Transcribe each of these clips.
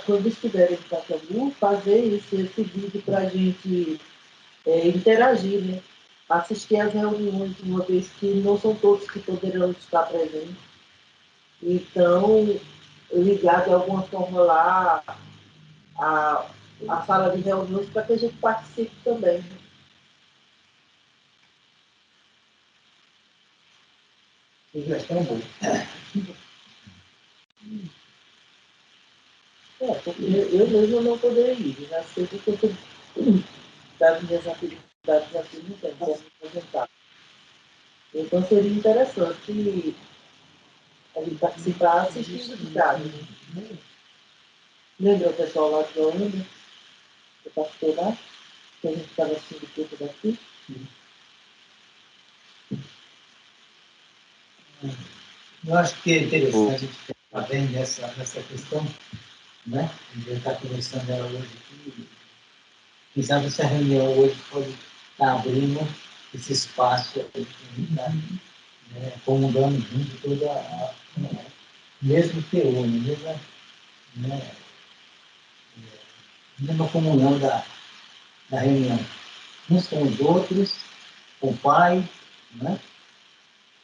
quando estiverem em Catambu, fazer isso, esse vídeo para a gente interagir, né? Assistir às reuniões, uma vez que não são todos que poderão estar presentes. Então, ligar de alguma forma lá a sala de reuniões para que a gente participe também. Sugestão boa. Porque eu mesmo não poderia ir, já sei que eu das minhas atividades aqui não tem como me apresentar. Então seria interessante a gente participar assistindo de casa. Né? Lembra o pessoal lá de Olinda? Eu participei lá, que a gente estava assistindo tudo daqui. Eu acho que é interessante a gente pensar bem nessa questão, né? A gente está conversando dela hoje aqui. Quem sabe essa reunião hoje pode estar abrindo esse espaço para a gente estar comungando junto toda a mesmo teor, mesma comunhão da reunião. Uns com os outros, com o Pai, né?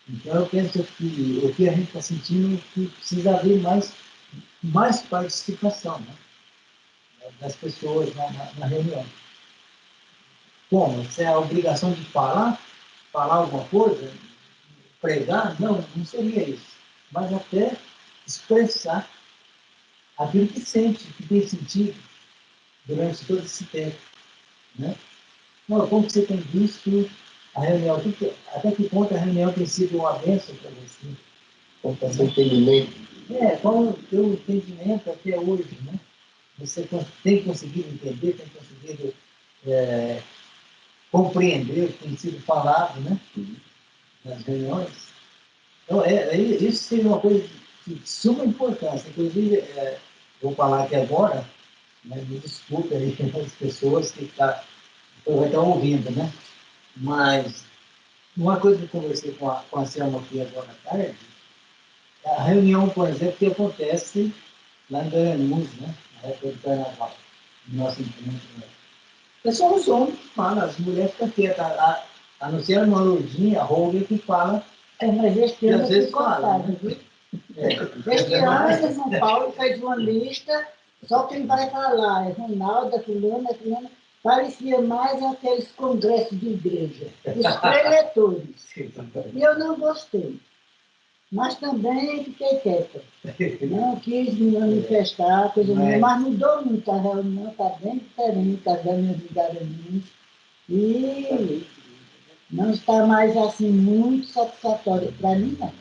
Então, eu penso que o que a gente está sentindo é que precisa haver mais participação, né? Das pessoas na reunião. Como? Se é a obrigação de falar alguma coisa, pregar? Não seria isso. Mas até expressar aquilo que sente, que tem sentido durante todo esse tempo. Né? Não, como você tem visto a reunião? Até que ponto a reunião tem sido uma bênção para você? Como está seu entendimento? Qual é o teu entendimento até hoje? Né? Você tem conseguido entender, tem conseguido compreender o que tem sido falado, né? Nas reuniões? Então, isso seria uma coisa de suma importância. Inclusive, vou falar aqui agora, mas me desculpe aí as pessoas que vai estar ouvindo, né? Mas uma coisa que eu conversei com a Selma aqui agora à tarde, a reunião, por exemplo, que acontece lá em Garanhuns, né? Na época do Carnaval, no nosso entendimento. É só os homens que falam, as mulheres ficam quietas, a não ser uma Lourdinha, a Roger, que fala. Mas este ano às vezes ficou fala, claro, né? Este ano, São Paulo fez uma lista, só quem vai falar é Ronaldo, fulano, parecia mais aqueles congressos de igreja, os preletores. E eu não gostei. Mas também fiquei quieta. Não quis me manifestar, coisa nenhuma, mas mudou muito a reunião, está bem diferente das minhas Garanhuns. E não está mais assim muito satisfatório. Para mim, não.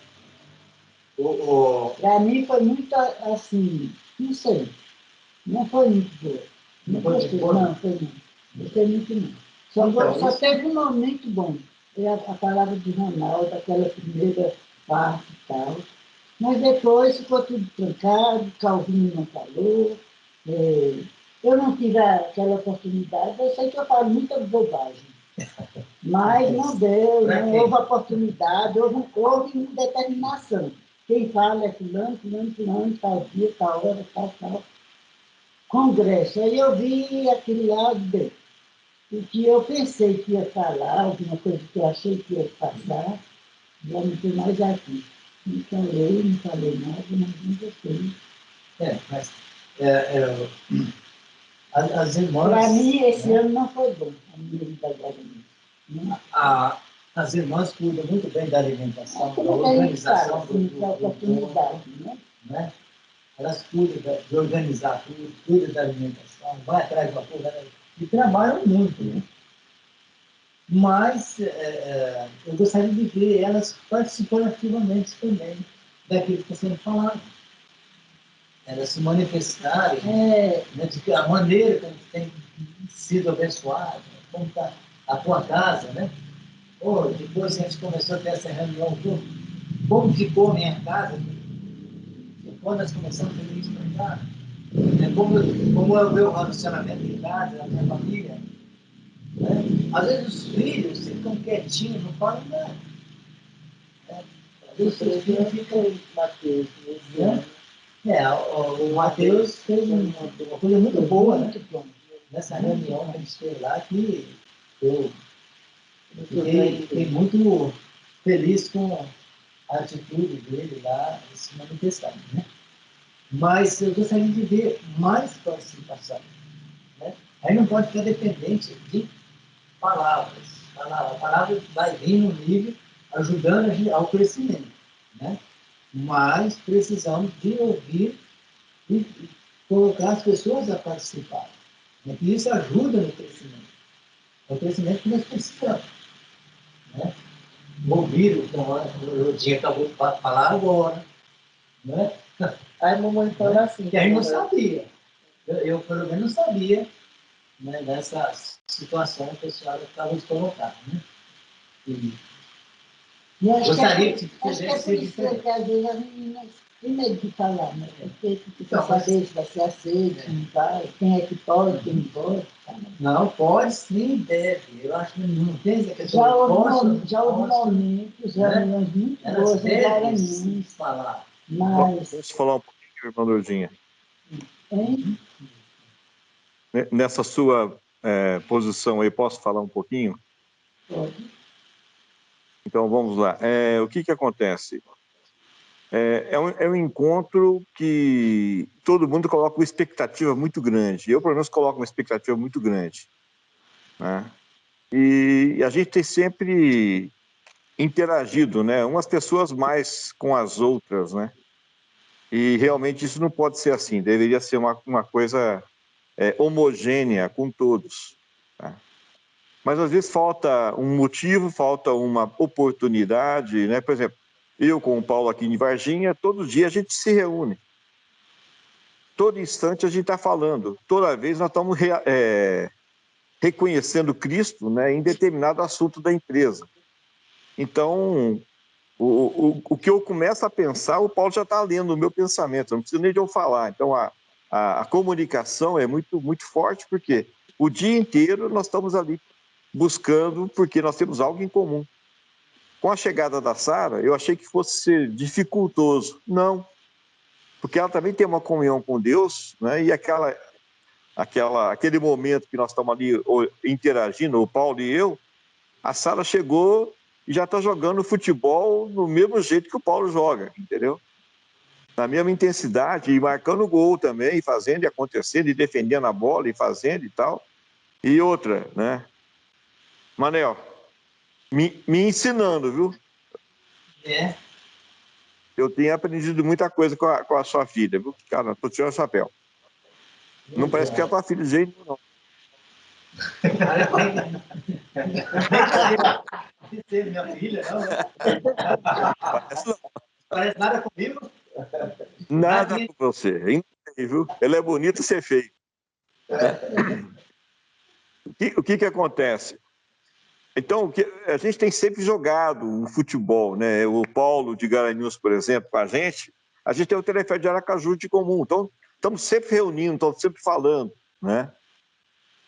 Para mim foi muito assim, não sei, não foi muito boa. Não gostei, não, foi não. Gostei muito não. Só teve um momento bom. Foi a palavra de Ronaldo, aquela primeira parte e tal. Mas depois ficou tudo trancado, Calvino não falou. Eu não tive aquela oportunidade, eu sei que eu falo muita bobagem. Mas não deu, não houve oportunidade, houve determinação. Quem fala é fulano, tal dia, tal hora, tal. Congresso. Aí eu vi aquele lado dele. O que eu pensei que ia falar, alguma coisa que eu achei que ia passar, já não tem mais aqui. Não falei, não falei nada, mas não gostei. As irmãs... Para mim, esse ano não foi bom, a minha vida agora. As irmãs cuidam muito bem da alimentação, da organização da oportunidade, né? Elas cuidam de organizar tudo, cuidam da alimentação, vai atrás de uma coisa, e trabalham muito, né? Mas eu gostaria de ver elas participando ativamente também daquilo que está sendo falado. Elas se manifestarem, né, de a maneira como tem sido abençoada, como está a tua casa, né? Depois a gente começou a ter essa reunião, como ficou a minha casa, quando nós começamos a ter isso para cá, como é o meu relacionamento em casa, a minha família. Né? Às vezes os filhos ficam quietinhos, não falam nada. Às vezes os filhos ficam... Mateus, né? O Matheus fez uma coisa muito boa, né? Muito bom. Nessa reunião que a gente fez lá, que eu fiquei muito feliz com a atitude dele lá, se manifestando, né? Mas eu gostaria de ver mais participação, né? Aí não pode ficar dependente de palavras. A palavra vai vir no nível ajudando a gente ao crescimento, né? Mas precisamos de ouvir e colocar as pessoas a participar, né? E isso ajuda no crescimento. É o crescimento que nós precisamos, né? Ouvir o que o dia acabou de falar agora, né? Aí a mamãe fala assim. Que a gente não sabia. Eu pelo menos não sabia, né, dessa situação que a senhora acabou de colocar, né? E acho Gostaria que que acho que é pudesse por ser isso diferente. que às vezes as meninas têm medo de falar, né? Porque precisa Então, mas- saber se vai ser aceito, se não vai, quem é que pode, quem não pode. Tá? Não, pode sim, deve. Eu acho que não tem essa questão Já de houve, já houve momentos, né? reuniões muito Elas boas em devem Garanhuns, falar. mas Posso falar um pouquinho, irmã Lourdinha? hein? Nessa sua posição aí, posso falar um pouquinho? Pode. Então, vamos lá. O que acontece? É um encontro que todo mundo coloca uma expectativa muito grande. Eu, pelo menos, coloco uma expectativa muito grande, né? E a gente tem sempre interagido, né? Umas pessoas mais com as outras, né? E realmente isso não pode ser assim. Deveria ser uma coisa homogênea com todos, tá? Mas às vezes falta um motivo, falta uma oportunidade, né? Por exemplo, eu com o Paulo aqui em Varginha, todo dia a gente se reúne. Todo instante a gente está falando. Toda vez nós estamos reconhecendo Cristo, né, em determinado assunto da empresa. Então, o que eu começo a pensar, o Paulo já está lendo o meu pensamento, não precisa nem de eu falar. Então, a comunicação é muito, muito forte, porque o dia inteiro nós estamos ali buscando, porque nós temos algo em comum. Com a chegada da Sara, eu achei que fosse ser dificultoso. Não, porque ela também tem uma comunhão com Deus, né? E aquele momento que nós estamos ali interagindo, o Paulo e eu, a Sara chegou e já está jogando futebol no mesmo jeito que o Paulo joga, entendeu? Na mesma intensidade, e marcando gol também, fazendo e acontecendo, e defendendo a bola, e fazendo e tal. E outra, né? Manel, me ensinando, viu? Eu tenho aprendido muita coisa com a sua filha, viu? Cara, tô tirando o chapéu. Não parece que é a tua filha de jeito nenhum, não. Ser minha filha, não, né? Parece não. Parece nada comigo. Nada com você. Ainda bem, viu? Ela é bonita ser feio. O que acontece? Então, a gente tem sempre jogado o futebol, né? O Paulo de Garanhuns, por exemplo, com a gente tem o Telefé de Aracaju de comum. Então, estamos sempre reunindo, estamos sempre falando, né?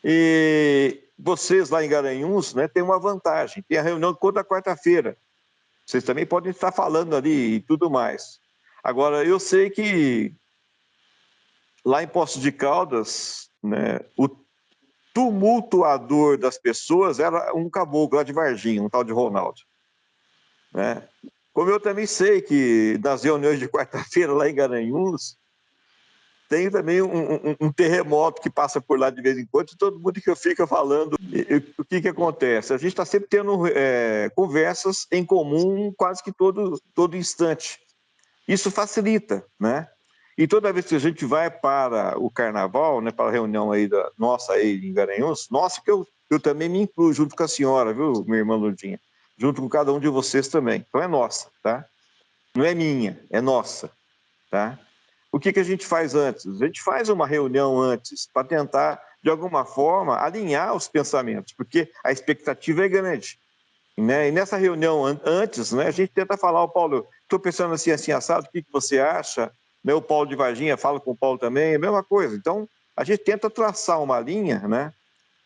E vocês lá em Garanhuns, né, tem uma vantagem, tem a reunião toda quarta-feira. Vocês também podem estar falando ali e tudo mais. Agora, eu sei que lá em Poços de Caldas, né, o tumultuador das pessoas era um caboclo lá de Varginha, um tal de Ronaldo, né? Como eu também sei que nas reuniões de quarta-feira lá em Garanhuns, tem também um terremoto que passa por lá de vez em quando, e todo mundo que fica falando. O que acontece? A gente está sempre tendo conversas em comum quase que todo instante. Isso facilita, né? E toda vez que a gente vai para o carnaval, né, para a reunião aí nossa aí em Garanhuns, nossa, que eu também me incluo junto com a senhora, viu, minha irmã Lurdinha? Junto com cada um de vocês também. Então é nossa, tá? Não é minha, é nossa, tá? O que a gente faz antes? A gente faz uma reunião antes para tentar, de alguma forma, alinhar os pensamentos, porque a expectativa é grande, né? E nessa reunião antes, né, a gente tenta falar, o Paulo, estou pensando assim, assim, assado, o que você acha? Né, o Paulo de Varginha fala com o Paulo também, é a mesma coisa. Então, a gente tenta traçar uma linha, né?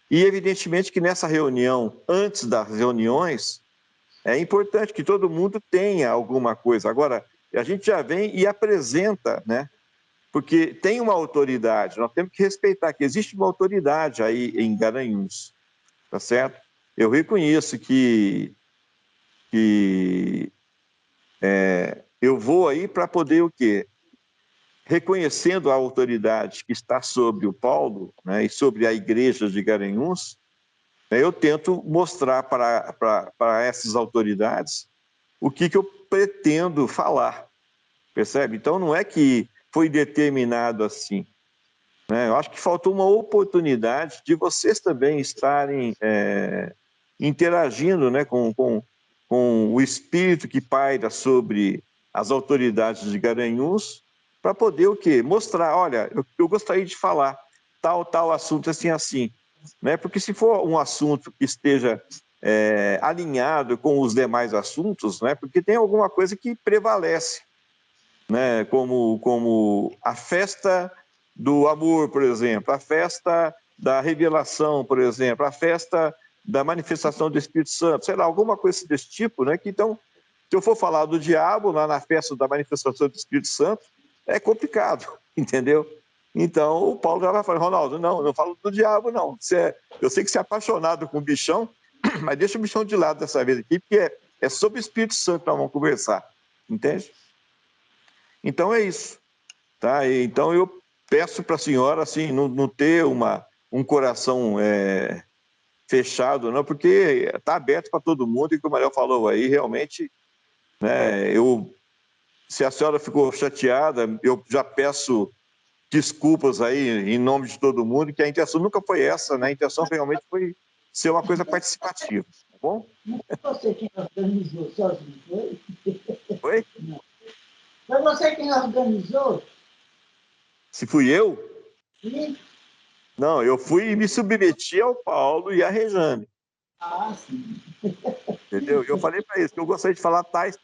E, evidentemente, que nessa reunião, antes das reuniões, é importante que todo mundo tenha alguma coisa. Agora, a gente já vem e apresenta, né, porque tem uma autoridade, nós temos que respeitar que existe uma autoridade aí em Garanhuns, tá certo? Eu reconheço que eu vou aí para poder o quê? Reconhecendo a autoridade que está sobre o Paulo, né, e sobre a igreja de Garanhuns, né, eu tento mostrar para essas autoridades o que eu pretendo falar, percebe? Então, não é que foi determinado assim, né? Eu acho que faltou uma oportunidade de vocês também estarem interagindo, né, com o espírito que paira sobre as autoridades de Garanhuns, para poder o quê? Mostrar, olha, eu gostaria de falar tal assunto assim, assim, né? Porque se for um assunto que esteja alinhado com os demais assuntos, né? Porque tem alguma coisa que prevalece, né? Como a festa do amor, por exemplo, a festa da revelação, por exemplo, a festa da manifestação do Espírito Santo, sei lá, alguma coisa desse tipo, né? Que então, se eu for falar do diabo lá na festa da manifestação do Espírito Santo, é complicado, entendeu? Então, o Paulo já vai falar, Ronaldo, não falo do diabo, não. Eu sei que você é apaixonado com o bichão, mas deixa o bichão de lado dessa vez aqui, porque é sobre o Espírito Santo que nós vamos conversar, entende? Então é isso, tá? Então eu peço para a senhora, assim, não ter um coração fechado, não, porque está aberto para todo mundo, e como o Manuel falou aí, realmente, né, se a senhora ficou chateada, eu já peço desculpas aí em nome de todo mundo, que a intenção nunca foi essa, né? A intenção realmente foi ser uma coisa participativa, tá bom? Não foi você quem organizou sozinho, foi? Foi? Não. Foi você quem organizou? Se fui eu? Sim? Não, eu fui e me submeti ao Paulo e à Rejane. Ah, sim. Entendeu? Eu falei para eles que eu gostaria de falar tais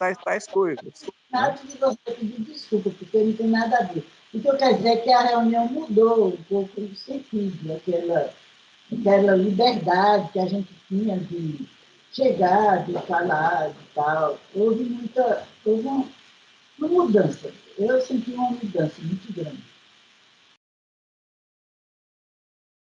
coisas. Né? Nada de você pedir desculpa, porque não tem nada a ver. O que eu quero dizer é que a reunião mudou um pouco o sentido, aquela liberdade que a gente tinha de chegar, de falar e tal. Houve uma mudança. Eu senti uma mudança muito grande.